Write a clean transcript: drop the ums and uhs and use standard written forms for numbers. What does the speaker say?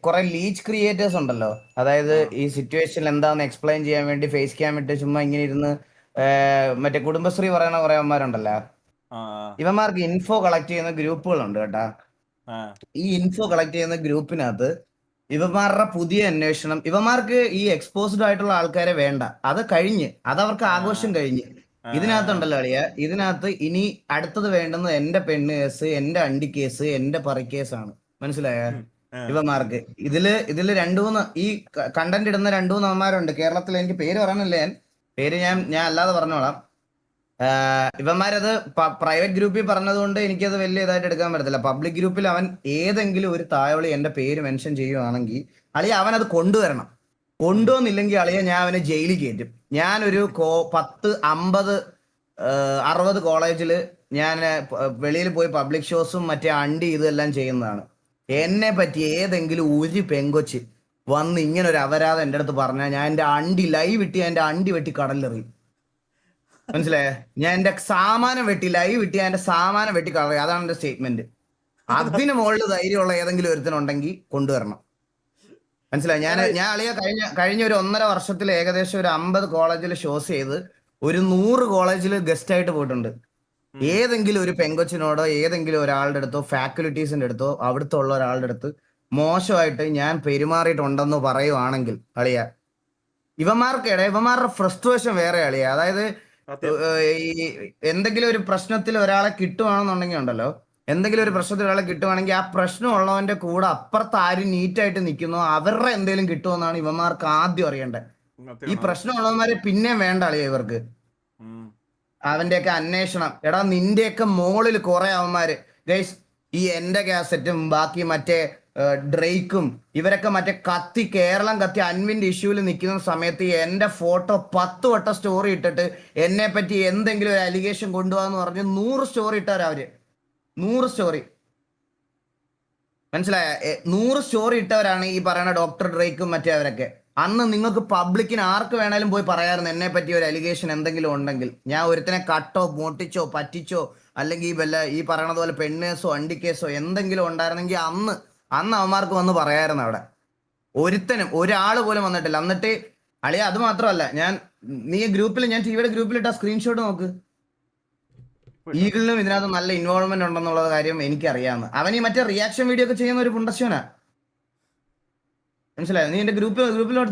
കുറെ leech creators ഉണ്ടല്ലോ, അതായത് ആ ഈ സിറ്റുവേഷൻ എന്താന്ന് എക്സ്പ്ലെയിൻ ചെയ്യാൻ വേണ്ടി ഫേസ് ക്യാം ഇട്ട് ചുമ്മാ ഇങ്ങനെ ഇരുന്ന് മറ്റേ കുടുംബശ്രീ പറയുന്ന കുറെ അമ്മമാരുണ്ടല്ലോ, ആ ഇവന്മാർക്ക് ഇൻഫോ കളക്ട് ചെയ്യുന്ന ഗ്രൂപ്പുകളുണ്ട് കേട്ടാ. ആ ഈ ഇൻഫോ കളക്ട് ചെയ്യുന്ന ഗ്രൂപ്പിനകത്ത് ഇവന്മാരുടെ പുതിയ അന്വേഷണം, ഇവന്മാർക്ക് ഈ എക്സ്പോസ്ഡ് ആയിട്ടുള്ള ആൾക്കാരെ വേണ്ട, അത് കഴിഞ്ഞ്, അതവർക്ക് ആ ആഘോഷം കഴിഞ്ഞ്. ആ ഇതിനകത്തുണ്ടല്ലോ അളിയ, ഇതിനകത്ത് ഇനി അടുത്തത് വേണ്ടുന്നത് എന്റെ പെണ്ണ് കേസ്, എന്റെ അണ്ടി കേസ്, എന്റെ പറിക്കേസാണ്. മനസ്സിലായ ആ ഇവന്മാർക്ക്? ഇതില് രണ്ടു മൂന്ന് ഈ കണ്ടന്റ് ഇടുന്ന രണ്ടു മൂന്ന് അമ്മമാരുണ്ട് കേരളത്തിൽ. എനിക്ക് പേര് പറയണില്ല, ഞാൻ അല്ലാതെ പറഞ്ഞോളാം. ഇവന്മാരത് പ്രൈവറ്റ് ഗ്രൂപ്പിൽ പറഞ്ഞതുകൊണ്ട് എനിക്കത് വലിയ ഇതായിട്ട് എടുക്കാൻ പറ്റത്തില്ല. പബ്ലിക് ഗ്രൂപ്പിൽ അവൻ ഏതെങ്കിലും ഒരു തായോളി എന്റെ പേര് മെൻഷൻ ചെയ്യുവാണെങ്കിൽ അളിയ അവൻ അത് കൊണ്ടുവരണം. കൊണ്ടുവന്നില്ലെങ്കിൽ അളിയ ഞാൻ അവനെ ജയിലിൽ കയറ്റും. ഞാനൊരു 10, 50, 60 കോളേജിൽ ഞാൻ വെളിയിൽ പോയി പബ്ലിക് ഷോസും മറ്റേ അണ്ടി ഇതെല്ലാം ചെയ്യുന്നതാണ്. എന്നെ പറ്റി ഏതെങ്കിലും ഒരു പെങ്കൊച്ച് വന്ന് ഇങ്ങനെ ഒരു അപരാധം എൻ്റെ അടുത്ത് പറഞ്ഞാൽ ഞാൻ എൻ്റെ അണ്ടി ലൈവ് ഇട്ടി എൻ്റെ അണ്ടി വെട്ടി കടലിലെറിയും. മനസ്സിലായേ? ഞാൻ എന്റെ സാമാനം വെട്ടി ലൈവ് വെട്ടി എന്റെ സാമാനം വെട്ടി കളയും. അതാണ് എന്റെ സ്റ്റേറ്റ്മെന്റ്. അതിന് മുകളിൽ ധൈര്യമുള്ള ഏതെങ്കിലും ഒരുത്തനുണ്ടെങ്കിൽ കൊണ്ടുവരണം. മനസ്സിലായി? ഞാൻ എടാ ഞാൻ അളിയ കഴിഞ്ഞ ഒരു 1.5 വർഷത്തിൽ ഏകദേശം ഒരു 50 കോളേജിൽ ഷോസ് ചെയ്ത് ഒരു 100 കോളേജിൽ ഗസ്റ്റ് ആയിട്ട് പോയിട്ടുണ്ട്. ഏതെങ്കിലും ഒരു പെങ്കൊച്ചിനോടോ ഏതെങ്കിലും ഒരാളുടെ അടുത്തോ ഫാക്കൽറ്റീസിന്റെ അടുത്തോ അവിടുത്തെ ഉള്ള ഒരാളുടെ അടുത്ത് മോശമായിട്ട് ഞാൻ പെരുമാറിയിട്ടുണ്ടെന്ന് പറയുവാണെങ്കിൽ അളിയ, ഇവന്മാരുടെ ഫ്രസ്ട്രേഷൻ വേറെ അളിയ. അതായത് സത്യം ഈ എന്തെങ്കിലും ഒരു പ്രശ്നത്തിൽ ഒരാളെ കിട്ടുവാണെന്നുണ്ടെങ്കിൽ ഉണ്ടല്ലോ, എന്തെങ്കിലും ഒരു പ്രശ്നത്തിൽ ഒരാളെ കിട്ടുവാണെങ്കിൽ ആ പ്രശ്നം ഉള്ളവന്റെ കൂടെ അപ്പുറത്ത് ആരും നീറ്റായിട്ട് നിൽക്കുന്നോ അവരുടെ എന്തെങ്കിലും കിട്ടുമെന്നാണ് ഇവന്മാർക്ക് ആദ്യം അറിയേണ്ടത്. ഈ സത്യമാണ് അത്. പ്രശ്നമുള്ളവന്മാരെ പിന്നെയും വേണ്ട അളിയ ഇവർക്ക്. ഉം. അവന്റെയൊക്കെ അന്വേഷണം, എടാ നിന്റെയൊക്കെ മോളിൽ കുറെ അവന്മാര് ഗൈസ്, ഈ എന്റെ കാസറ്റും ബാക്കി മറ്റേ ഡ്രേക്കും ഇവരൊക്കെ മറ്റേ കേരളം കത്തി അൻവിന്റെ ഇഷ്യൂവിൽ നിൽക്കുന്ന സമയത്ത് എന്റെ ഫോട്ടോ 10 വട്ടം സ്റ്റോറി ഇട്ടിട്ട് എന്നെ പറ്റി എന്തെങ്കിലും ഒരു അലിഗേഷൻ കൊണ്ടുപോകാന്ന് പറഞ്ഞ് 100 സ്റ്റോറി ഇട്ടവരാ അവര്. 100 സ്റ്റോറി. മനസ്സിലായ? 100 സ്റ്റോറി ഇട്ടവരാണ് ഈ പറയുന്ന ഡോക്ടർ ഡ്രേക്കും മറ്റേ അവരൊക്കെ. അന്ന് നിങ്ങൾക്ക് പബ്ലിക്കിന് ആർക്ക് വേണേലും പോയി പറയാമായിരുന്നു എന്നെ പറ്റി ഒരു അലിഗേഷൻ എന്തെങ്കിലും ഉണ്ടെങ്കിൽ. ഞാൻ ഒരുത്തനെ കട്ടോ മോട്ടിച്ചോ പറ്റിച്ചോ അല്ലെങ്കിൽ വല്ല ഈ പറയണത് പോലെ പെണ്ണേസോ അണ്ടിക്കേസോ എന്തെങ്കിലും ഉണ്ടായിരുന്നെങ്കിൽ അന്ന് അവന്മാർക്ക് വന്ന് പറയായിരുന്നു അവിടെ. ഒരുത്തനും ഒരാൾ പോലും വന്നിട്ടില്ല. എന്നിട്ട് അളിയ അത് മാത്രമല്ല, നീ ഗ്രൂപ്പിൽ, ഞാൻ ടിവിയുടെ ഗ്രൂപ്പിൽ ഇട്ട സ്ക്രീൻഷോട്ട് നോക്ക്. പോയിട്ടോ. ഈഗിളിനും ഇതിനകത്ത് നല്ല ഇൻവോൾവ്മെന്റ് ഉണ്ടെന്നുള്ള കാര്യം എനിക്കറിയാവുന്ന. അവൻ ഈ മറ്റേ റിയാക്ഷൻ വീഡിയോ ഒക്കെ ചെയ്യുന്ന ഒരു പുണ്ടശ്ശനാ. മനസ്സിലായോ? നീ എന്റെ ഗ്രൂപ്പിലോട്ട്